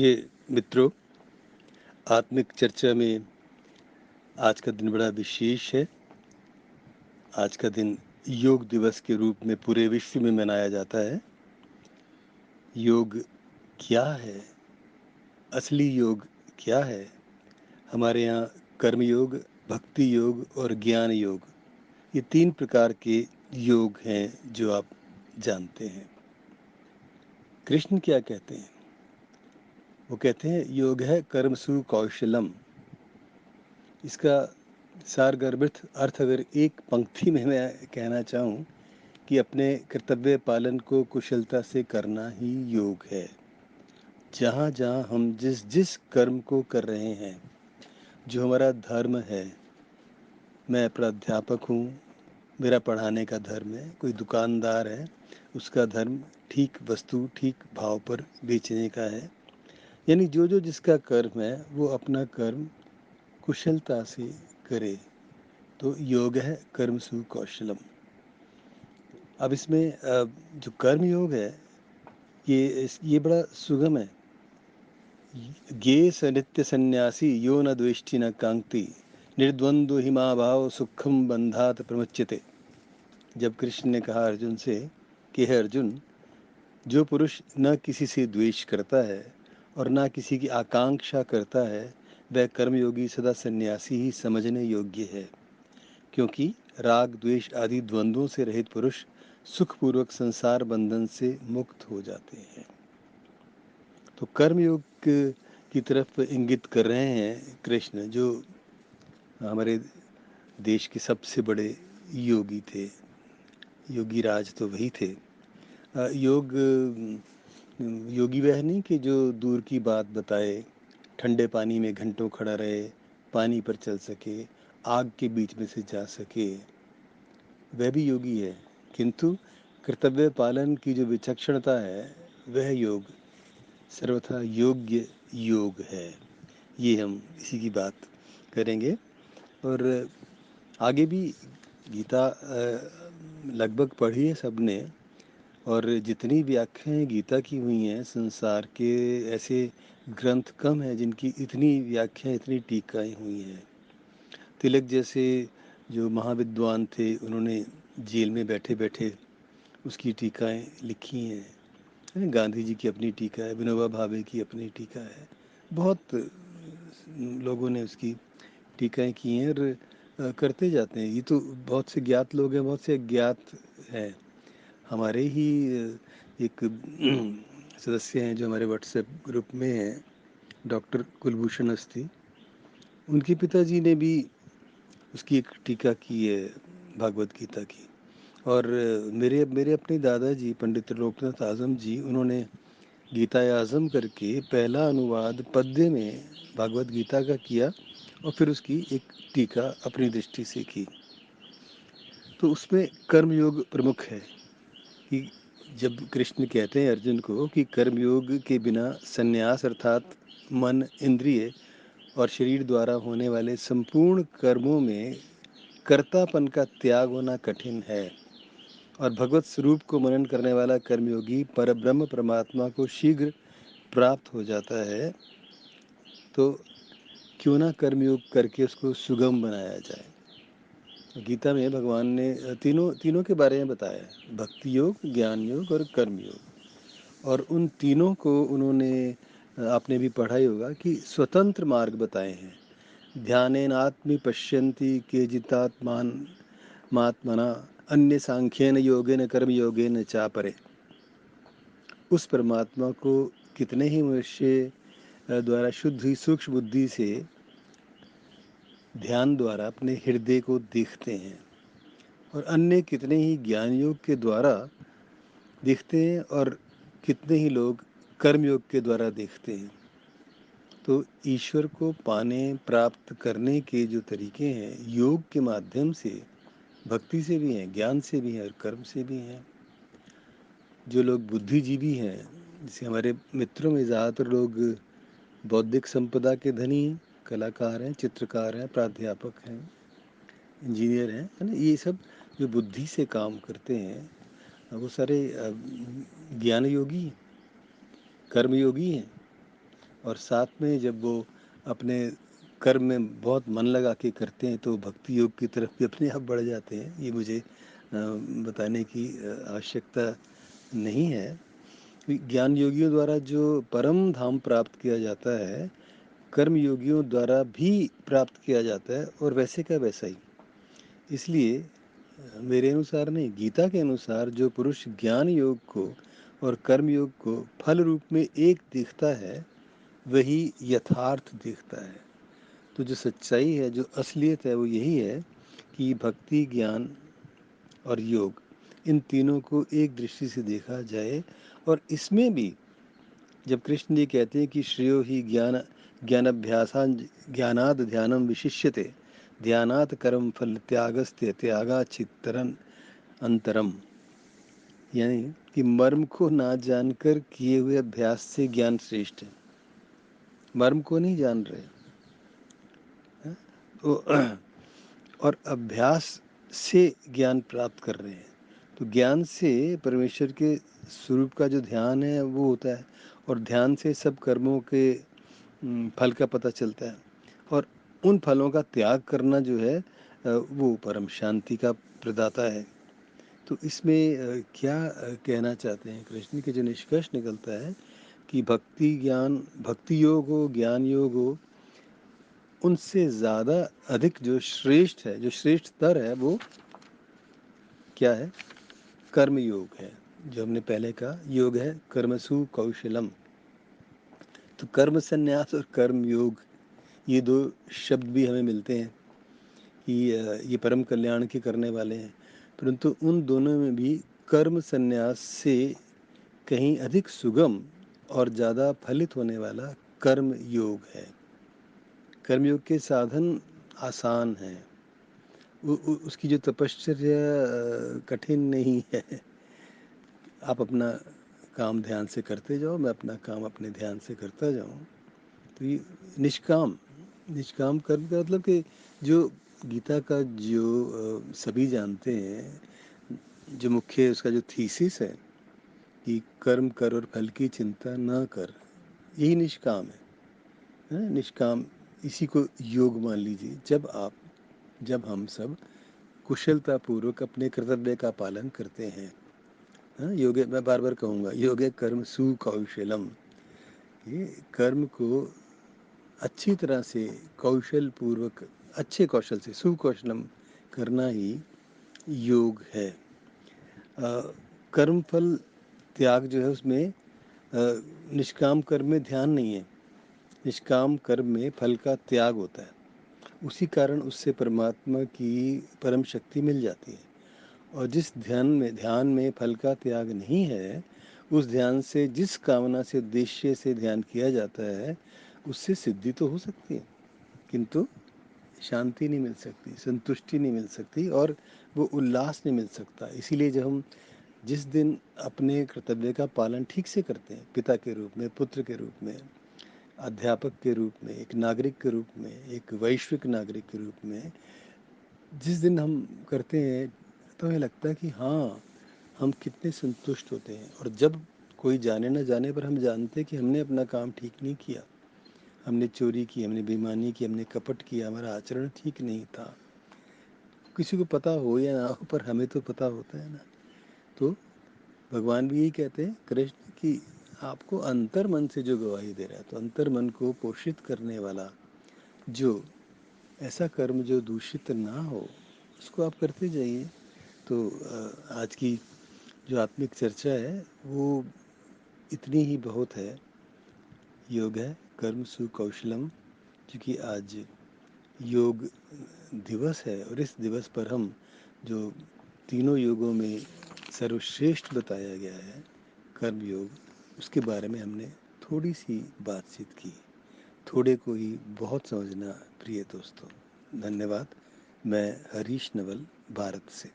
ये मित्रों, आत्मिक चर्चा में आज का दिन बड़ा विशेष है। आज का दिन योग दिवस के रूप में पूरे विश्व में मनाया जाता है। योग क्या है? असली योग क्या है? हमारे यहाँ कर्म योग, भक्ति योग और ज्ञान योग, ये 3 प्रकार के योग हैं जो आप जानते हैं। कृष्ण क्या कहते हैं? वो कहते हैं योग है कर्मसु कौशलम। इसका सारगर्भित अर्थ अगर एक पंक्ति में मैं कहना चाहूँ कि अपने कर्तव्य पालन को कुशलता से करना ही योग है। जहाँ जहाँ हम जिस जिस कर्म को कर रहे हैं, जो हमारा धर्म है, मैं प्राध्यापक हूँ, मेरा पढ़ाने का धर्म है, कोई दुकानदार है, उसका धर्म ठीक वस्तु ठीक भाव पर बेचने का है। यानी जो जो जिसका कर्म है वो अपना कर्म कुशलता से करे, तो योग है कर्मसु कौशलम। अब इसमें जो कर्म योग है ये बड़ा सुगम है। ज्ञे स नित्य सन्यासी यो न द्वेष्टि न कांक्षति निर्द्वंद्व हिमा भाव सुखम बंधात प्रमुच्यते। जब कृष्ण ने कहा अर्जुन से कि हे अर्जुन, जो पुरुष न किसी से द्वेष करता है और न किसी की आकांक्षा करता है, वह कर्मयोगी सदा सन्यासी ही समझने योग्य है, क्योंकि राग द्वेष आदि द्वंद्वों से रहित पुरुष सुखपूर्वक संसार बंधन से मुक्त हो जाते हैं। तो कर्मयोग की तरफ इंगित कर रहे हैं कृष्ण, जो हमारे देश के सबसे बड़े योगी थे। योगी राज तो वही थे। योग योगी वह नहीं कि जो दूर की बात बताए, ठंडे पानी में घंटों खड़ा रहे, पानी पर चल सके, आग के बीच में से जा सके, वह भी योगी है। किंतु कर्तव्य पालन की जो विचक्षणता है, वह योग सर्वथा योग्य योग है। ये हम इसी की बात करेंगे। और आगे भी गीता लगभग पढ़ी है सबने, और जितनी व्याख्याएं गीता की हुई हैं, संसार के ऐसे ग्रंथ कम हैं जिनकी इतनी व्याख्याएं, इतनी टीकाएं हुई हैं। तिलक जैसे जो महाविद्वान थे, उन्होंने जेल में बैठे बैठे उसकी टीकाएं लिखी हैं। गांधी जी की अपनी टीका है, विनोबा भावे की अपनी टीका है, बहुत लोगों ने उसकी टीकाएं की हैं और करते जाते हैं। ये तो बहुत से ज्ञात लोग हैं, बहुत से अज्ञात हैं। हमारे ही एक सदस्य हैं जो हमारे व्हाट्सएप ग्रुप में हैं, डॉक्टर कुलभूषण अवस्थी। उनके पिताजी ने भी उसकी एक टीका की है भागवत गीता की। और मेरे मेरे अपने दादाजी पंडित त्रिलोकनाथ आज़म जी, उन्होंने गीता आज़म करके पहला अनुवाद पद्य में भागवत गीता का किया और फिर उसकी एक टीका अपनी दृष्टि से की। तो उसमें कर्मयोग प्रमुख है कि जब कृष्ण कहते हैं अर्जुन को कि कर्मयोग के बिना संन्यास अर्थात मन, इंद्रिय और शरीर द्वारा होने वाले संपूर्ण कर्मों में कर्तापन का त्याग होना कठिन है, और भगवत स्वरूप को मनन करने वाला कर्मयोगी परब्रह्म परमात्मा को शीघ्र प्राप्त हो जाता है। तो क्यों ना कर्मयोग करके उसको सुगम बनाया जाए। गीता में भगवान ने तीनों तीनों के बारे में बताया है, भक्ति योग, ज्ञान योग और कर्म योग। और उन तीनों को उन्होंने, आपने भी पढ़ा ही होगा कि स्वतंत्र मार्ग बताए हैं। ध्यानेन आत्मि पश्यन्ति केचिदात्मान मात्मना अन्य सांख्येन योगेन कर्म योगेन चापरे। उस परमात्मा को कितने ही मनुष्य द्वारा शुद्ध ही सूक्ष्म बुद्धि से ध्यान द्वारा अपने हृदय को देखते हैं, और अन्य कितने ही ज्ञान योग के द्वारा देखते हैं, और कितने ही लोग कर्म योग के द्वारा देखते हैं। तो ईश्वर को पाने, प्राप्त करने के जो तरीके हैं, योग के माध्यम से, भक्ति से भी हैं, ज्ञान से भी हैं और कर्म से भी हैं। जो लोग बुद्धिजीवी हैं, जैसे हमारे मित्रों में ज़्यादातर लोग बौद्धिक संपदा के धनी हैं, कलाकार हैं, चित्रकार हैं, प्राध्यापक हैं, इंजीनियर हैं, है ना। ये सब जो बुद्धि से काम करते हैं, वो सारे ज्ञान योगी हैं, कर्म योगी हैं। और साथ में जब वो अपने कर्म में बहुत मन लगा के करते हैं तो भक्ति योग की तरफ भी अपने आप बढ़ जाते हैं। ये मुझे बताने की आवश्यकता नहीं है। ज्ञान योगियों द्वारा जो परम धाम प्राप्त किया जाता है, कर्म योगियों द्वारा भी प्राप्त किया जाता है, और वैसे का वैसा ही। इसलिए मेरे अनुसार नहीं, गीता के अनुसार जो पुरुष ज्ञान योग को और कर्म योग को फल रूप में एक दिखता है, वही यथार्थ दिखता है। तो जो सच्चाई है, जो असलियत है, वो यही है कि भक्ति, ज्ञान और योग, इन तीनों को एक दृष्टि से देखा जाए। और इसमें भी जब कृष्ण जी कहते हैं कि श्रेयो ही ज्ञानाभ्यासान ज्ञानाद ध्यानम विशिष्यते, ध्यानात कर्म फल त्यागस्ते त्यागा चित्तरन अंतरम, यानी कि मर्म को ना जानकर किए हुए अभ्यास से ज्ञान श्रेष्ठ है। मर्म को नहीं जान रहे हैं तो और अभ्यास से ज्ञान प्राप्त कर रहे हैं, तो ज्ञान से परमेश्वर के स्वरूप का जो ध्यान है वो होता है, और ध्यान से सब कर्मों के फल का पता चलता है, और उन फलों का त्याग करना जो है वो परम शांति का प्रदाता है। तो इसमें क्या कहना चाहते हैं कृष्ण के, जो निष्कर्ष निकलता है कि भक्ति ज्ञान, भक्ति योग हो, ज्ञान योग हो, उनसे ज़्यादा अधिक जो श्रेष्ठ है, जो श्रेष्ठ स्तर है, वो क्या है? कर्म योग है। जो हमने पहले कहा, योग है कर्मसु कौशलम। तो कर्म संन्यास और कर्म योग, ये दो शब्द भी हमें मिलते हैं कि ये परम कल्याण के करने वाले हैं, परंतु उन दोनों में भी कर्म संन्यास से कहीं अधिक सुगम और ज़्यादा फलित होने वाला कर्म योग है। कर्मयोग के साधन आसान हैं, उसकी जो तपश्चर्या कठिन नहीं है। आप अपना काम ध्यान से करते जाओ, मैं अपना काम अपने ध्यान से करता जाऊँ, तो ये निष्काम निष्काम कर्म का मतलब कि जो गीता का जो सभी जानते हैं, जो मुख्य उसका जो थीसिस है कि कर्म कर और फल की चिंता ना कर, यही निष्काम है निष्काम। इसी को योग मान लीजिए। जब हम सब कुशलतापूर्वक अपने कर्तव्य का पालन करते हैं, योगे, मैं बार बार कहूँगा, योगे कर्म सुकौशलम, ये कर्म को अच्छी तरह से कौशल पूर्वक, अच्छे कौशल से, सुकौशलम करना ही योग है। कर्म फल त्याग जो है उसमें निष्काम कर्म में ध्यान नहीं है, निष्काम कर्म में फल का त्याग होता है। उसी कारण उससे परमात्मा की परम शक्ति मिल जाती है। और जिस ध्यान में फल का त्याग नहीं है, उस ध्यान से जिस कामना से, उद्देश्य से ध्यान किया जाता है, उससे सिद्धि तो हो सकती है, किंतु शांति नहीं मिल सकती, संतुष्टि नहीं मिल सकती, और वो उल्लास नहीं मिल सकता। इसीलिए जब हम जिस दिन अपने कर्तव्य का पालन ठीक से करते हैं, पिता के रूप में, पुत्र के रूप में, अध्यापक के रूप में, एक नागरिक के रूप में, एक वैश्विक नागरिक के रूप में, जिस दिन हम करते हैं, तो हमें लगता है कि हाँ, हम कितने संतुष्ट होते हैं। और जब कोई जाने न जाने पर हम जानते हैं कि हमने अपना काम ठीक नहीं किया, हमने चोरी की, हमने बेईमानी की, हमने कपट किया, हमारा आचरण ठीक नहीं था, किसी को पता हो या ना हो, पर हमें तो पता होता है ना। तो भगवान भी यही कहते हैं, कृष्ण, कि आपको अंतर मन से जो गवाही दे रहा है, तो अंतर मन को पोषित करने वाला जो ऐसा कर्म जो दूषित ना हो, उसको आप करते जाइए। तो आज की जो आत्मिक चर्चा है वो इतनी ही बहुत है। योग है कर्म सुकौशलम, क्योंकि आज योग दिवस है, और इस दिवस पर हम जो तीनों योगों में सर्वश्रेष्ठ बताया गया है, कर्म योग, उसके बारे में हमने थोड़ी सी बातचीत की। थोड़े को ही बहुत समझना प्रिय दोस्तों। धन्यवाद। मैं हरीश नवल, भारत से।